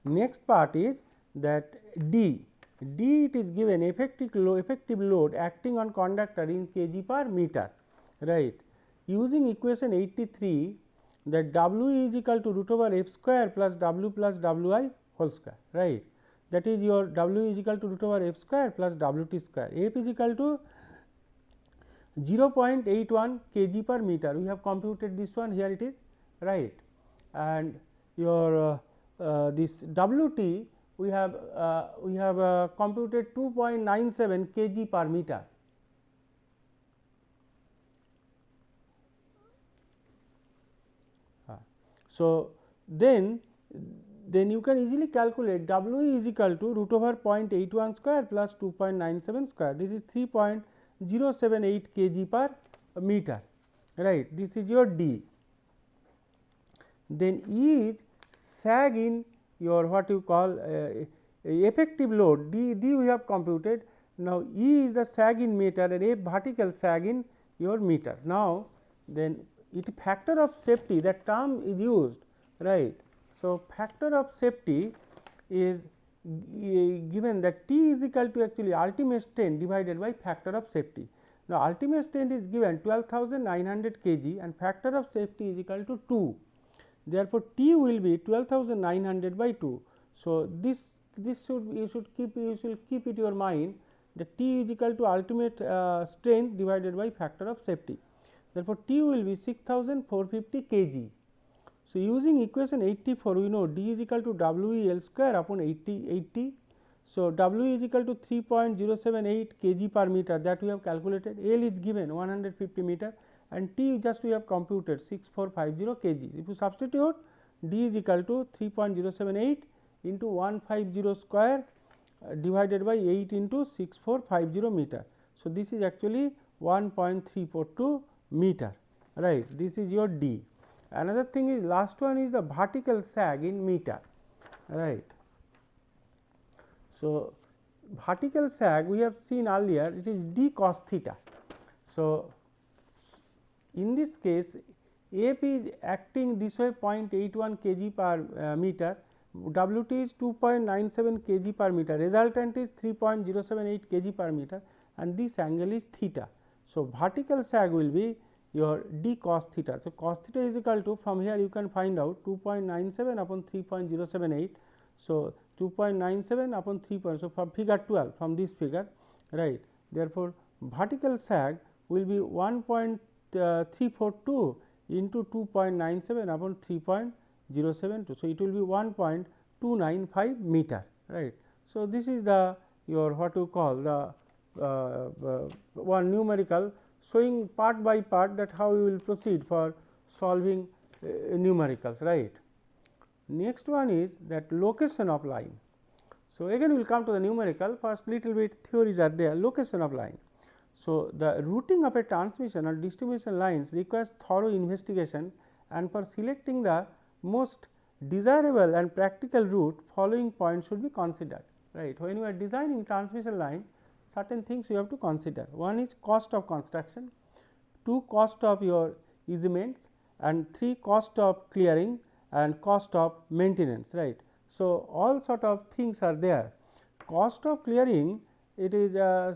Next part is that D. D, it is given effective load acting on conductor in kg per meter, right. Using equation 83, that W is equal to root over f square plus W plus Wi whole square, right. That is your W is equal to root over f square plus Wt square. F is equal to 0.81 kg per meter. We have computed this one, here it is, right. And your this Wt, we have computed 2.97 kg per meter. So then you can easily calculate W is equal to root over 0.81 square plus 2.97 square. This is 3.078 kg per meter, right. This is your D. Then E is sag in your what you call effective load. D we have computed. Now E is the sag in meter and A vertical sag in your meter. Now then it factor of safety, that term is used, right. So factor of safety is given that T is equal to actually ultimate strain divided by factor of safety. Now ultimate strain is given 12,900 kg and factor of safety is equal to 2. Therefore, T will be 12,900 by 2. So this you should keep it your mind, that T is equal to ultimate strength divided by factor of safety. Therefore, T will be 6,450 kg. So using equation 84, we know D is equal to WEL square upon 80. So W is equal to 3.078 kg per meter, that we have calculated. L is given 150 meter and T just we have computed 6450 kg. If you substitute, D is equal to 3.078 into 150 square divided by 8 into 6450 meter. So this is actually 1.342 meter, right. This is your D. Another thing is, last one is the vertical sag in meter, right. So vertical sag we have seen earlier, it is d cos theta. So in this case, F is acting this way 0.81 kg per meter, Wt is 2.97 kg per meter, resultant is 3.078 kg per meter and this angle is theta. So vertical sag will be your d cos theta. So cos theta is equal to, from here you can find out 2.97 upon 3.078. So 2.97 upon 3. So from figure 12, from this figure, right. Therefore vertical sag will be 1.342 into 2.97 upon 3.072. So it will be 1.295 meter, right. So this is the your what you call the one numerical, showing part by part that how you will proceed for solving numericals, right. Next one is that location of line. So again we will come to the numerical, first little bit theories are there. Location of line. So the routing of a transmission or distribution lines requires thorough investigation, and for selecting the most desirable and practical route, following points should be considered, right. When you are designing transmission line, certain things you have to consider. One is cost of construction, 2 cost of your easements, and 3 cost of clearing and cost of maintenance, right. So all sort of things are there. Cost of clearing, it is I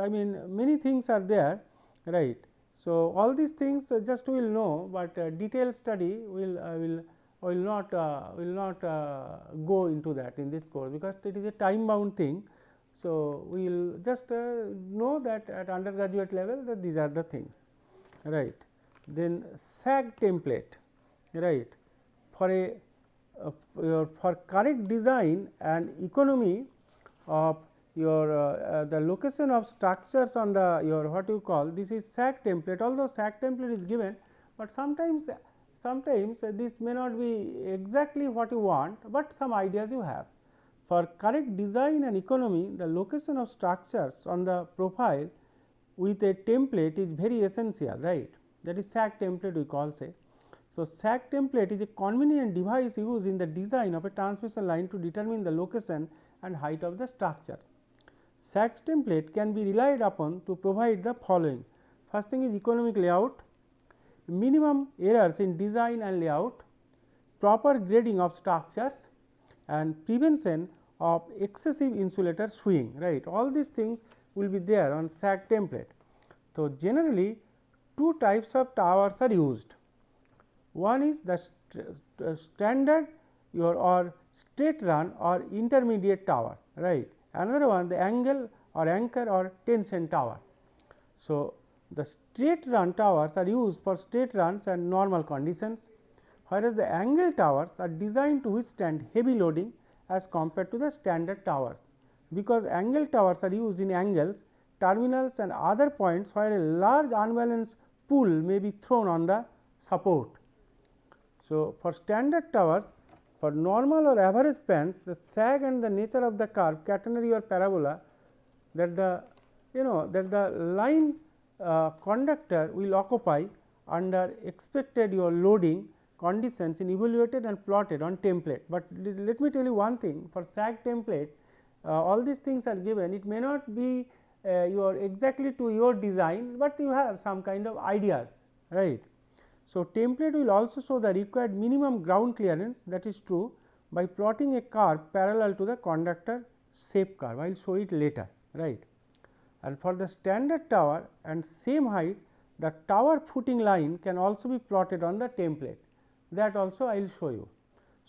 mean many things are there, right. So all these things just we will know, but detailed study will not go into that in this course, because it is a time bound thing. So we will just know that at undergraduate level that these are the things, right. Then sag template, right. For a for correct design and economy of your the location of structures on the your what you call, this is sag template. Although sag template is given, but sometimes this may not be exactly what you want, but some ideas you have. For correct design and economy, the location of structures on the profile with a template is very essential, right. That is sag template we call, say. So sag template is a convenient device used in the design of a transmission line to determine the location and height of the structure. Sag template can be relied upon to provide the following. First thing is economic layout, minimum errors in design and layout, proper grading of structures, and prevention of excessive insulator swing, right. All these things will be there on sag template. So, generally two types of towers are used. One is the standard or straight run or intermediate tower, right. Another one the angle or anchor or tension tower. So, the straight run towers are used for straight runs and normal conditions, whereas the angle towers are designed to withstand heavy loading as compared to the standard towers. Because angle towers are used in angles, terminals and other points where a large unbalanced pull may be thrown on the support. So, for standard towers, for normal or average spans, the sag and the nature of the curve, catenary or parabola, that the that the line conductor will occupy under expected your loading conditions in evaluated and plotted on template. But let me tell you one thing, for sag template all these things are given. It may not be your exactly to your design, but you have some kind of ideas, right. So, template will also show the required minimum ground clearance, that is true, by plotting a curve parallel to the conductor shape curve. I will show it later, right. And for the standard tower and same height, the tower footing line can also be plotted on the template, that also I will show you.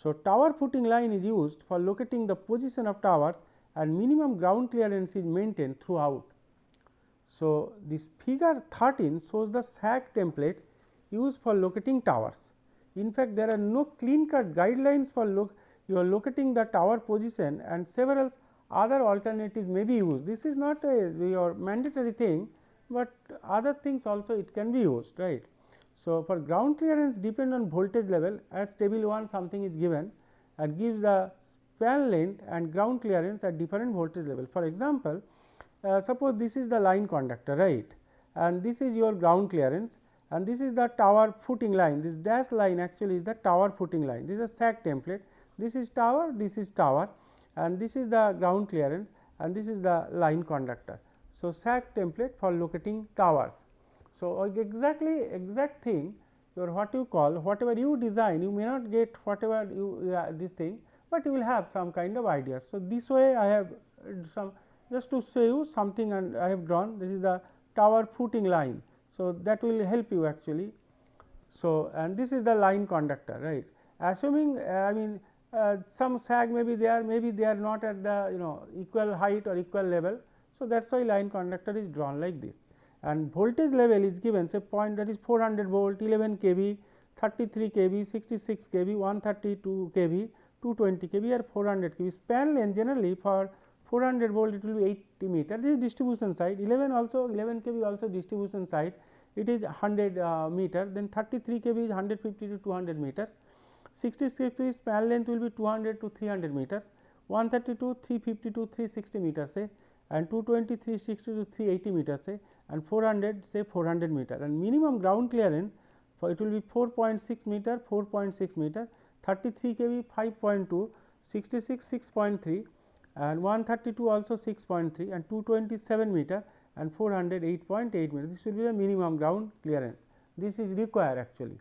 So, tower footing line is used for locating the position of towers and minimum ground clearance is maintained throughout. So, this figure 13 shows the sag templates used for locating towers. In fact, there are no clean cut guidelines for locating the tower position, and several other alternatives may be used. This is not your mandatory thing, but other things also it can be used, right. So, for ground clearance depend on voltage level, as table 1 something is given and gives the span length and ground clearance at different voltage level. For example, suppose this is the line conductor, right, and this is your ground clearance, and this is the tower footing line. This dash line actually is the tower footing line. This is a sag template. This is tower, and this is the ground clearance, and this is the line conductor. So, sag template for locating towers. So, exact thing, your what you call, whatever you design, you may not get whatever you this thing, but you will have some kind of ideas. So, this way I have some just to show you something, and I have drawn this is the tower footing line. So, that will help you actually. So, and this is the line conductor, right. Assuming I mean some sag may be there, maybe they are not at the equal height or equal level. So, that is why line conductor is drawn like this, and voltage level is given, say point, that is 400 volt, 11 kV, 33 kV, 66 kV, 132 kV, 220 kV or 400 kV. Span length generally for 400 volt it will be 80 meter. This is distribution side, 11 kV also distribution side, it is 100 meter, then 33 kV is 150 to 200 meters, 66 kV span length will be 200 to 300 meters, 132 350 to 360 meters say, and 220 360 to 380 meters say, and 400 say 400 meter, and minimum ground clearance for it will be 4.6 meter, 4.6 meter, 33 kV 5.2, 66 6.3, and 132 also 6.3, and 227 meter, and 400 8.8 meter. This will be the minimum ground clearance. This is required actually.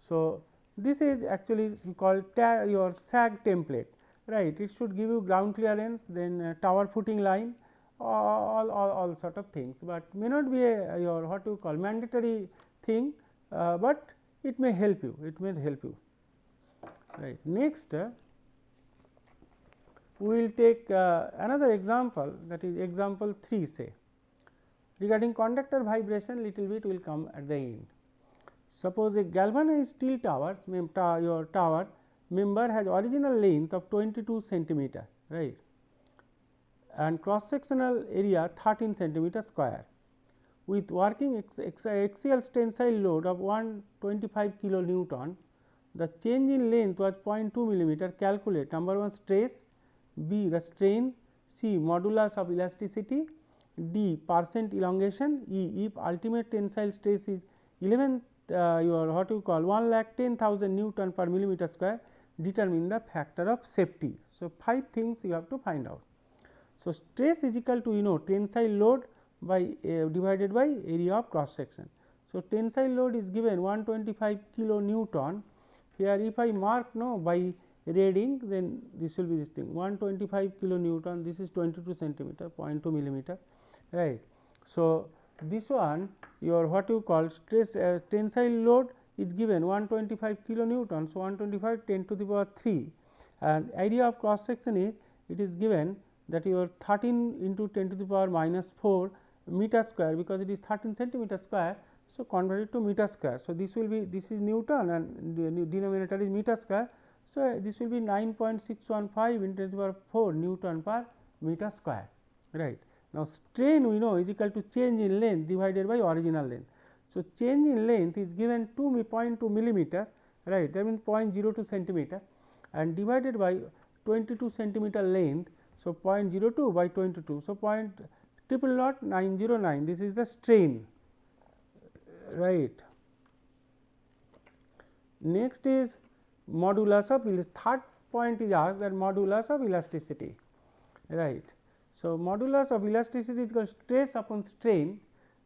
So, this is actually called your sag template, right. It should give you ground clearance, then tower footing line, all sort of things, but may not be your what you call mandatory thing, but it may help you, right. Next we will take another example, that is example 3 say. Regarding conductor vibration, little bit will come at the end. Suppose a galvanized steel tower, your tower member has original length of 22 centimeter, right, and cross sectional area 13 centimeter square, with working axial tensile load of 125 kilo Newton. The change in length was 0.2 millimeter. Calculate number 1 stress, B the strain, C modulus of elasticity, D percent elongation, E if ultimate tensile stress is 11 your what you call 1,10,000 Newton per millimeter square, determine the factor of safety. So, 5 things you have to find out. So, stress is equal to tensile load by divided by area of cross section. So, tensile load is given 125 kilo Newton. Here if I mark by reading, then this will be this thing 125 kilonewton, this is 22 centimeter, 0.2 millimeter, right. So, this one your what you call stress tensile load is given 125 kilonewton. So, 125 10 to the power 3, and area of cross section is, it is given that your 13 into 10 to the power minus 4 meter square, because it is 13 centimeter square. So, convert it to meter square. So, this will be, this is Newton and the denominator is meter square. So, this will be 9.615 into 10 to the power 4 Newton per meter square, right. Now, strain we know is equal to change in length divided by original length. So, change in length is given 2.2 millimeter, right, that means 0.02 centimeter, and divided by 22 centimeter length. So, 0.02 by 22. So, 0.909, this is the strain, right. Next is modulus of, third point is asked, that modulus of elasticity, right. So, modulus of elasticity is equal to stress upon strain,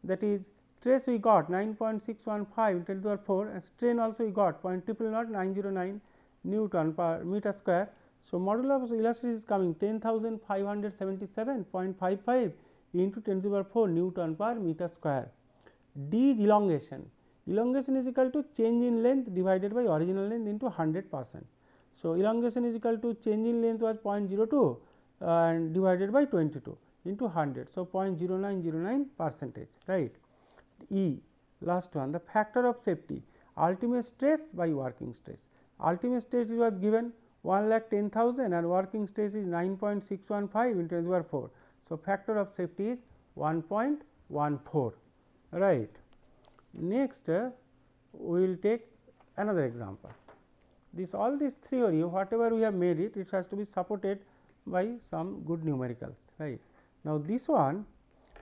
that is stress we got 9.615 10 to the power 4, and strain also we got 0.909 Newton per meter square. So, modulus of elasticity is coming 10,577.55 into 10 to the power 4 Newton per meter square. D is elongation. Elongation is equal to change in length divided by original length into 100%. So, elongation is equal to change in length was 0.02 and divided by 22 into 100. So, 0.0909 percentage, right. E, last one, the factor of safety, ultimate stress by working stress. Ultimate stress was given 1,10,000 and working stress is 9.615 into 10 to the power 4. So, factor of safety is 1.14, right. Next, we will take another example. All this theory, whatever we have made it, it has to be supported by some good numericals, right. Now, this one,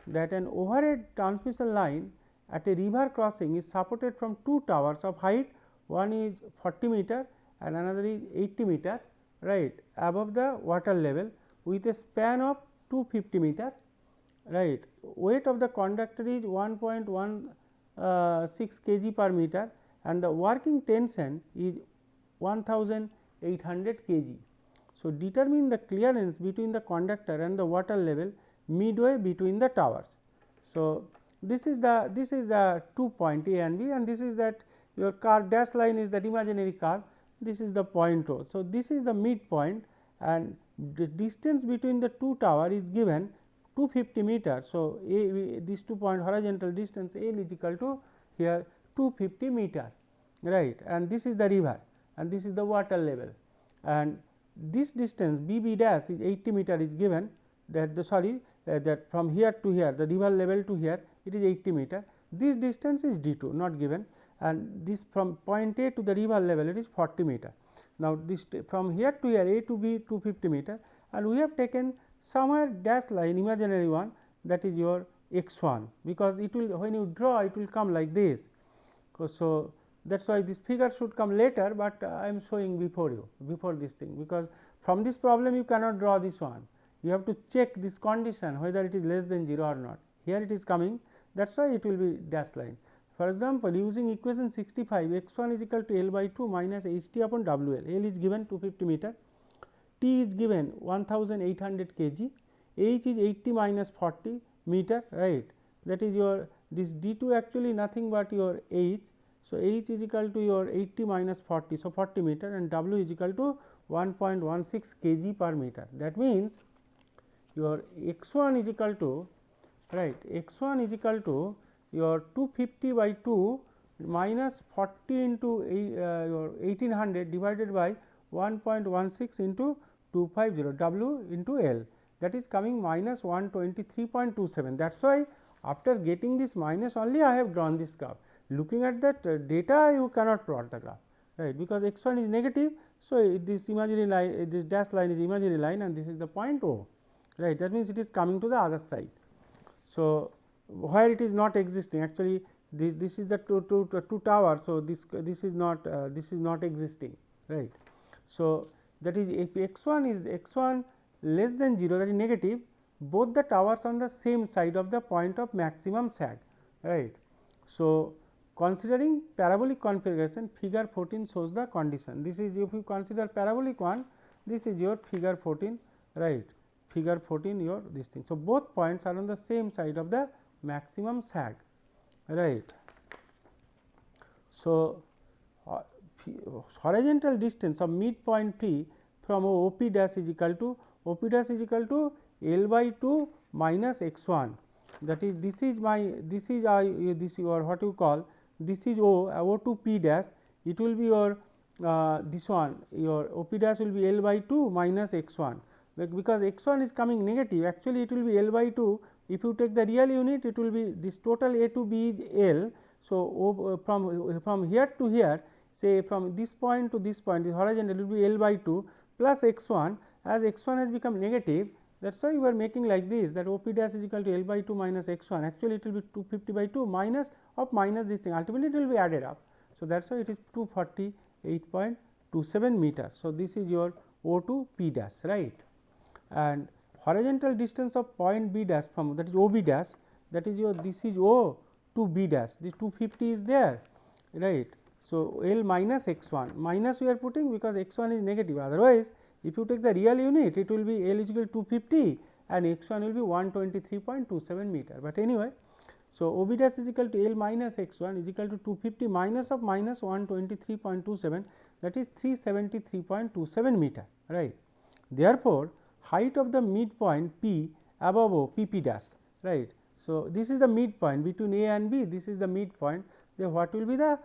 that an overhead transmission line at a river crossing is supported from two towers of height, one is 40 meter and another is 80 meter, right, above the water level with a span of 250 meter, right. Weight of the conductor is 1.16 kg per meter and the working tension is 1800 kg. So, determine the clearance between the conductor and the water level midway between the towers. So, this is the 2 point A and B, and this is that your curve dash line is that imaginary curve, this is the point O. So, this is the midpoint and the distance between the two tower is given 250 meter. So, this 2 point horizontal distance A is equal to here 250 meter, right, and this is the river and this is the water level, and this distance B B dash is 80 meter is given, that that from here to here, the river level to here, it is 80 meter. This distance is D2 not given, and this from point A to the river level, it is 40 meter. Now, this from here to here, A to B 250 meter, and we have taken somewhere dash line imaginary one, that is your x1, because it will, when you draw, it will come like this. So, that is why this figure should come later, but I am showing before you, before this thing, because from this problem you cannot draw this one. You have to check this condition whether it is less than 0 or not. Here it is coming, that is why it will be dash line. For example, using equation 65, x1 is equal to L by 2 minus Ht upon WL. L is given 250 meter, T is given 1800 kg, H is 80 minus 40 meter, right. That is your, this D2 actually nothing but your H. So, H is equal to your 80 minus 40, so 40 meter, and W is equal to 1.16 kg per meter. That means, your x1 is equal to, right, x1 is equal to your 250 by 2 minus 40 into your 1800 divided by 1.16 into 250 W into L, that is coming minus 123.27. That is why after getting this minus only I have drawn this graph. Looking at that data, you cannot plot the graph, right, because x1 is negative. So, this imaginary line, this dash line is imaginary line, and this is the point O, right. That means, it is coming to the other side. So, where it is not existing, actually this is the two towers. So, this is not existing, right. So, that is, if x1 is less than 0, that is negative, both the towers on the same side of the point of maximum sag, right. So, considering parabolic configuration, figure 14 shows the condition. This is if you consider parabolic one, this is your figure 14, right, figure 14 your this thing. So, both points are on the same side of the maximum sag, right. So, horizontal distance of midpoint P from OP dash is equal to L by 2 minus x 1, that is this is your what you call, this is O2 P dash, it will be your this one, your OP dash will be L by 2 minus x 1, because x 1 is coming negative, actually it will be L by 2. If you take the real unit, it will be this total A to B is L. So, from here to here, say from this point to this point, this horizontal will be L by 2 plus x 1, as x 1 has become negative, that is why we are making like this, that OP dash is equal to L by 2 minus x 1, actually it will be 250 by 2 minus this thing, ultimately it will be added up. So, that is why it is 248.27 meter. So, this is your O2 P dash, right, and horizontal distance of point B dash from, that is OB dash, that is your, this is O to B dash, this 250 is there, right. So, L minus x 1, minus we are putting because x 1 is negative, otherwise if you take the real unit, it will be L is equal to 250 and x 1 will be 123.27 meter, but anyway. So, OB dash is equal to L minus x 1 is equal to 250 minus of minus 123.27, that is 373.27 meter, right. Therefore, height of the midpoint P above O, PP dash, right. So, this is the midpoint between A and B, this is the midpoint, then what will be the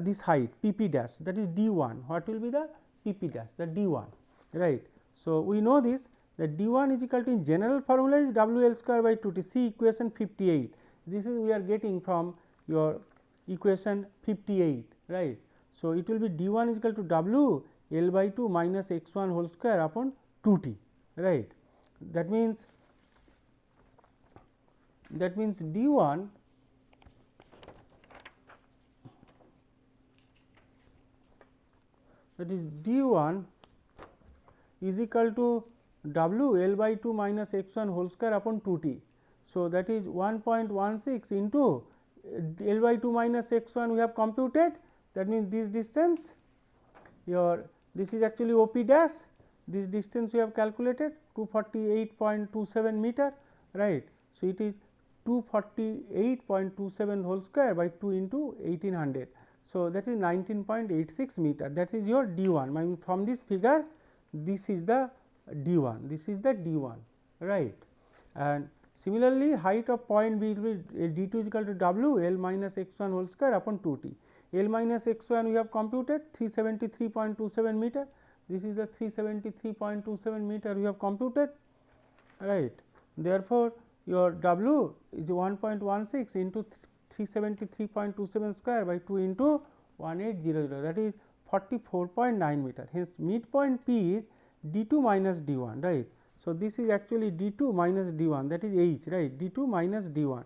this height PP dash, that is D1, what will be the PP dash, the D1, right. So, we know this, that D1 is equal to, in general formula is WL square by 2T, see equation 58, this is we are getting from your equation 58, right. So, it will be D1 is equal to W L by 2 minus x 1 whole square upon 2T, right. That means D1 is equal to W L by 2 minus x 1 whole square upon 2T. So, that is 1.16 into L by 2 minus x 1 we have computed, that means this distance, your this is actually OP dash, this distance we have calculated 248.27 meter, right. So, it is 248.27 whole square by 2 into 1800. So, that is 19.86 meter, that is your D1. I mean, from this figure, this is the D1, this is the D1, right. And similarly, height of point B will be D2 is equal to W L minus x 1 whole square upon 2T. L minus x 1 we have computed 373.27 meter, this is the 373.27 meter we have computed, right. Therefore, your W is 1.16 into 373.27 square by 2 into 1800, that is 44.9 meter. Hence, midpoint P is D2 minus D1, right. So, this is actually D2 minus D1, that is H, right, D2 minus D1.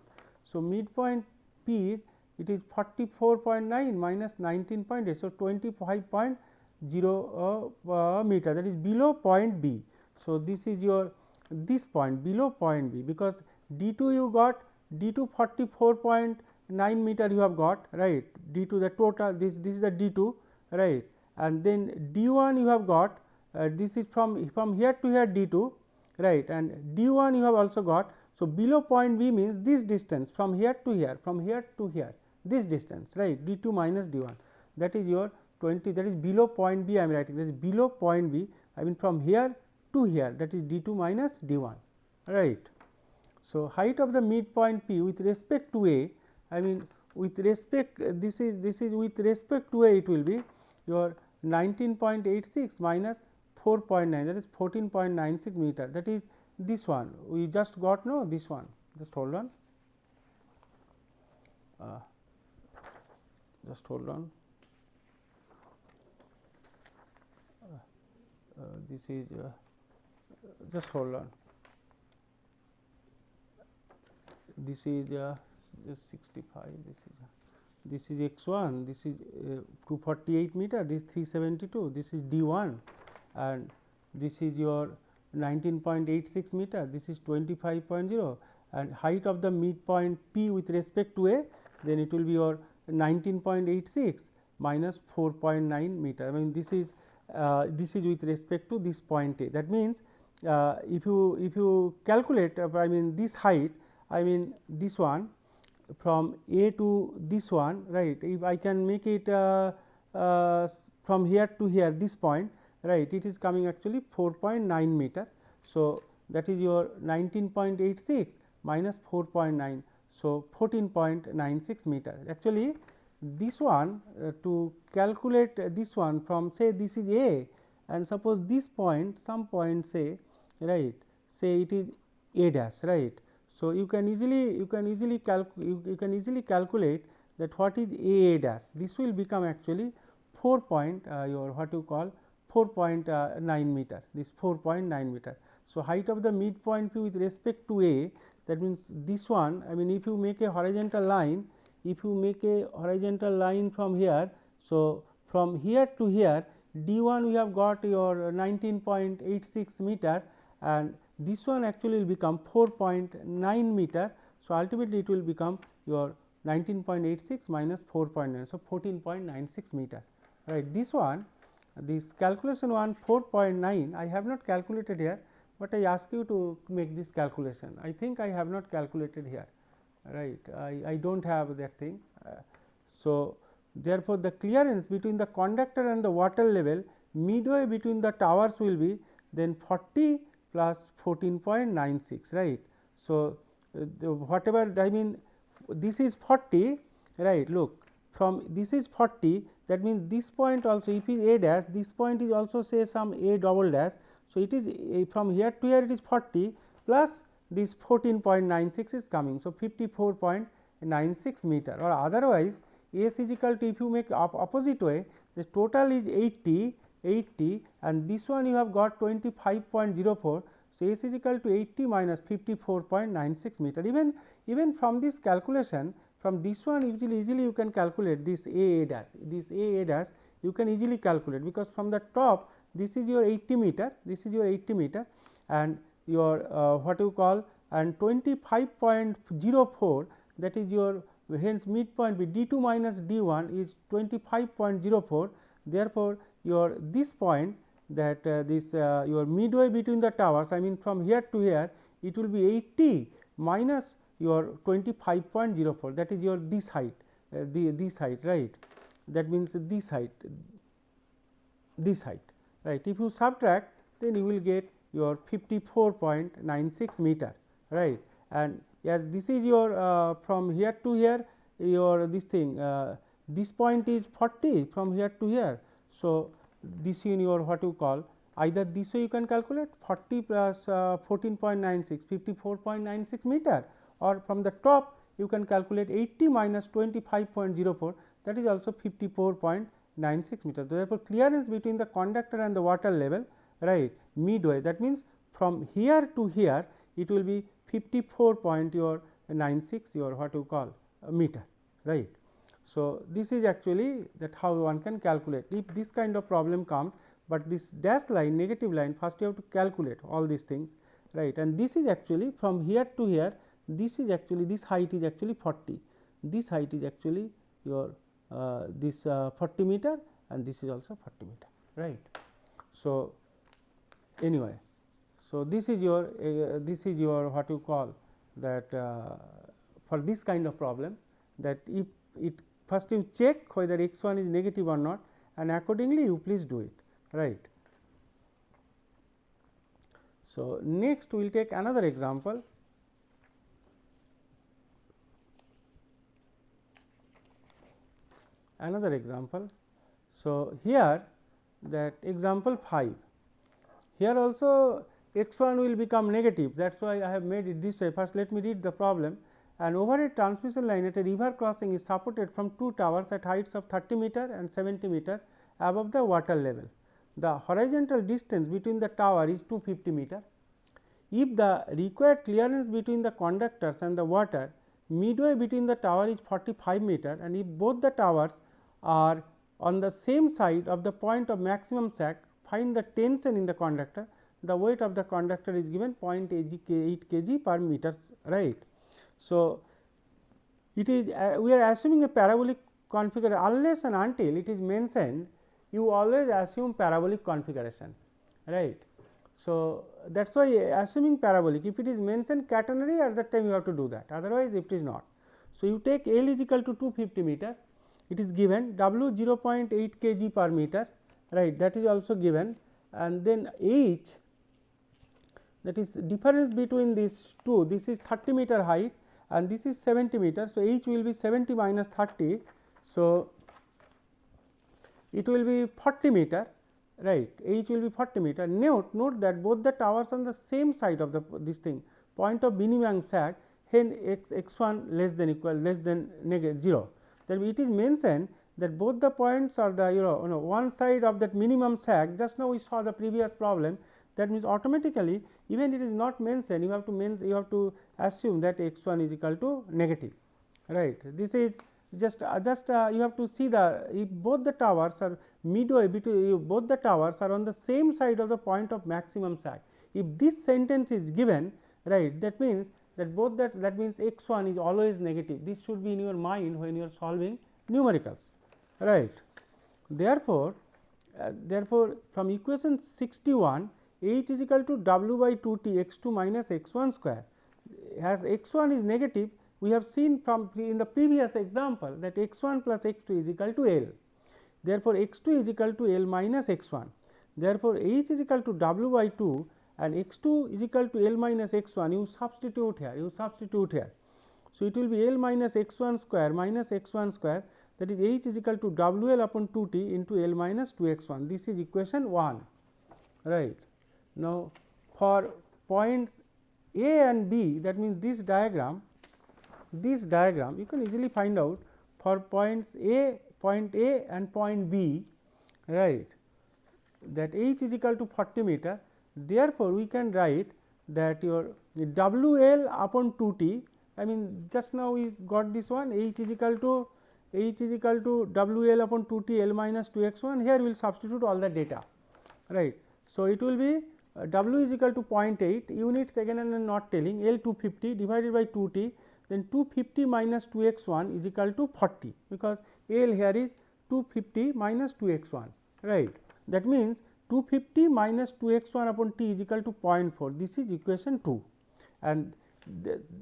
So, midpoint P is, it is 44.9 minus 19.8, so 25.0 meter, that is below point B. So, this is your this point below point B, because D2 you got, D2 44.9 meter you have got, right, D2 the total, this is the D2, right, and then D1 you have got, this is from here to here D2, right, and D1 you have also got. So, below point B means this distance from here to here, this distance, right, D2 minus D1, that is your 20, that is below point B I am writing, that is below point B, I mean from here to here, that is D2 minus D1, right. So, height of the midpoint P with respect to A, I mean with respect, this is with respect to A, it will be your 19.86 minus 4.9, that is 14.96 meter, that is this one we just got, no, this one, just hold on, just hold on, this is just hold on, this is just 65, this is x1, this is 248 meter, this is 372, this is D1, and this is your 19.86 meter, this is 25.0, and height of the midpoint P with respect to A, then it will be your 19.86 minus 4.9 meter. I mean this is with respect to this point A. That means if you calculate I mean this height, I mean this one from A to this one, right. If I can make it from here to here, this point, right, it is coming actually 4.9 meter. So, that is your 19.86 minus 4.9. So, 14.96 meter. Actually, this one to calculate this one from, say this is A, and suppose this point, some point say, right, say it is A dash, right. So, you can easily calculate that what is A dash. This will become actually 4 point your what you call 4.9 meter, this 4.9 meter. So, height of the midpoint P with respect to A, that means this one, I mean if you make a horizontal line, from here. So, from here to here D1 we have got your 19.86 meter, and this one actually will become 4.9 meter. So, ultimately it will become your 19.86 minus 4.9. So, 14.96 meter, right. This one, this calculation one 4.9 I have not calculated here, but I ask you to make this calculation. I think I have not calculated here, right. I do not have that thing. So, therefore, the clearance between the conductor and the water level midway between the towers will be then 40 plus 14.96, right. So, whatever I mean this is 40, right. Look, from this is 40, that means this point also, if it is A dash, this point is also say some A double dash. So, it is from here to here it is 40 plus this 14.96 is coming. So, 54.96 meter, or otherwise S is equal to, if you make opposite way, the total is 80 and this one you have got 25.04. So, S is equal to 80 minus 54.96 meter. Even from this calculation, from this one easily you can calculate this A dash, you can easily calculate, because from the top this is your 80 meter, and your what you call, and 25.04, that is your, hence midpoint be D2 minus D1 is 25.04. Therefore, your this point, that your midway between the towers, I mean from here to here, it will be 80 minus your 25.04, that is your this height, this height, right. That means this height, right. If you subtract, then you will get your 54.96 meter, right. And as this is your from here to here, your this thing, this point is 40 from here to here. So, this in your what you call, either this way you can calculate 40 plus 14.96, 54.96 meter, or from the top you can calculate 80 minus 25.04, that is also 54.96 meter. Therefore, clearance between the conductor and the water level, right, midway, that means from here to here it will be 54.96 your what you call meter, right. So, this is actually that how one can calculate if this kind of problem comes, but this dash line, negative line, first you have to calculate all these things, right. And this is actually from here to here, this is actually, this height is actually 40, this height is actually your this 40 meter, and this is also 40 meter, right. So, anyway, so this is your what you call that for this kind of problem, that if it first you check whether x1 is negative or not, and accordingly you please do it, right. So, next we will take another example. So, here that example 5, here also x1 will become negative, that is why I have made it this way. First let me read the problem. An overhead transmission line at a river crossing is supported from two towers at heights of 30 meter and 70 meter above the water level. The horizontal distance between the tower is 250 meter. If the required clearance between the conductors and the water midway between the tower is 45 meter, and if both the towers are on the same side of the point of maximum sag, find the tension in the conductor. The weight of the conductor is given 0.8 kg per meters, right. So, it is we are assuming a parabolic configuration, unless and until it is mentioned, you always assume parabolic configuration, right. So, that is why assuming parabolic, if it is mentioned catenary, at that time you have to do that, otherwise it is not. So, you take L is equal to 250 meter, it is given, W 0.8 kg per meter, right, that is also given, and then H, that is difference between these two, this is 30 meter height and this is 70 meter. So, H will be 70 minus 30. So, it will be 40 meter, right, H will be 40 meter. Note that both the towers on the same side of the this thing, point of minimum sag, hence x1 less than equal less than negative 0. Then it is mentioned that both the points are the one side of that minimum sag. Just now we saw the previous problem. That means automatically, even it is not mentioned, you have to assume that x1 is equal to negative, right. This is just you have to see the, if both the towers are midway between, both the towers are on the same side of the point of maximum sag. If this sentence is given, right, that means that both that means x1 is always negative. This should be in your mind when you are solving numericals, right. Therefore, from equation 61, H is equal to W by 2t x2 minus x1 square. As x1 is negative, we have seen from in the previous example that x1 plus x2 is equal to L. Therefore, x2 is equal to L minus x1. Therefore, H is equal to W by 2 and x2 is equal to L minus x1. You substitute here. So, it will be L minus x1 square minus x1 square, that is H is equal to WL upon 2t into L minus 2x1. This is equation 1, right. Now, for points A and B, that means this diagram you can easily find out for point A and point B, right, that H is equal to 40 meter. Therefore, we can write that your WL upon 2t, I mean just now we got this one, H is equal to WL upon 2t L minus 2x1. Here we will substitute all the data, right. So, it will be W is equal to 0.8 units, again I am not telling, L 250 divided by 2t, then 250 minus 2x1 is equal to 40, because L here is 250 minus 2x1, right. That means 250 minus 2x1 upon t is equal to 0.4. This is equation 2. And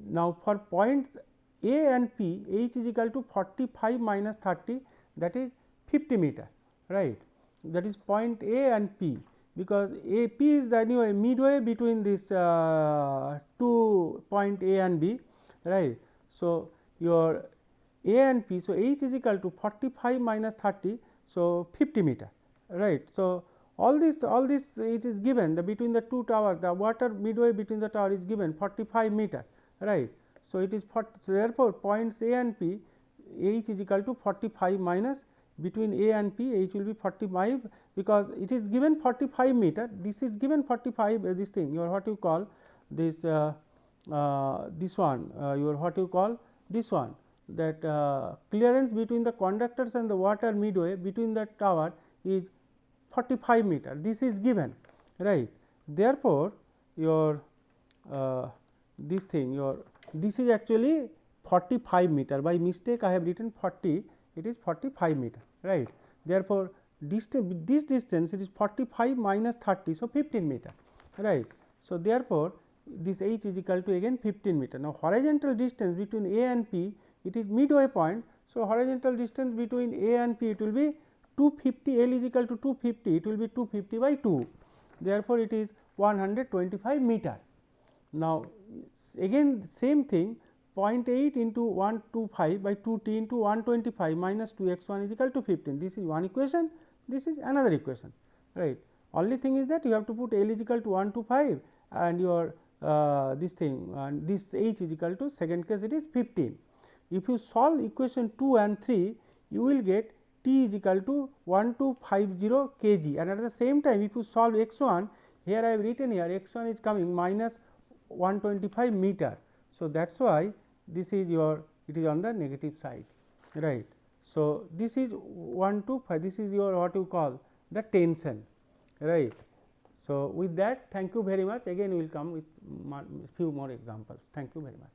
now, for points A and P, H is equal to 45 minus 30, that is 50 meter, right. That is point A and P, because P is the anyway midway between this 2 point A and B, right. So, your A and P, so H is equal to 45 minus 30, so 50 meter, right. So, all this it is given, the between the two towers, the water midway between the tower is given 45 meter, right. So, it is 40, so therefore, points A and P, H is equal to 45 minus between A and P, H will be 45, because it is given 45 meter, this is given 45, this thing your what you call this this one your what you call this one, that clearance between the conductors and the water midway between the tower is 45 meter, this is given, right. Therefore, your this thing this is actually 45 meter, by mistake I have written 40, it is 45 meter, right. Therefore, this distance it is 45 minus 30, so 15 meter, right. So, therefore, this H is equal to again 15 meter. Now, horizontal distance between A and P, it is midway point. So, horizontal distance between A and P, it will be 250, L is equal to 250, it will be 250 by 2. Therefore, it is 125 meter. Now, again same thing, 0.8 into 125 by 2t into 125 minus 2x1 is equal to 15. This is one equation, this is another equation, right. Only thing is that you have to put L is equal to 125 and your this thing, and this H is equal to, second case it is 15. If you solve equation 2 and 3, you will get T is equal to 1250 kg, and at the same time if you solve x1, here I have written here x1 is coming minus 125 meter. So, that is why this is your, it is on the negative side, right. So, this is 125, this is your what you call the tension, right. So, with that, thank you very much. Again we will come with few more examples. Thank you very much.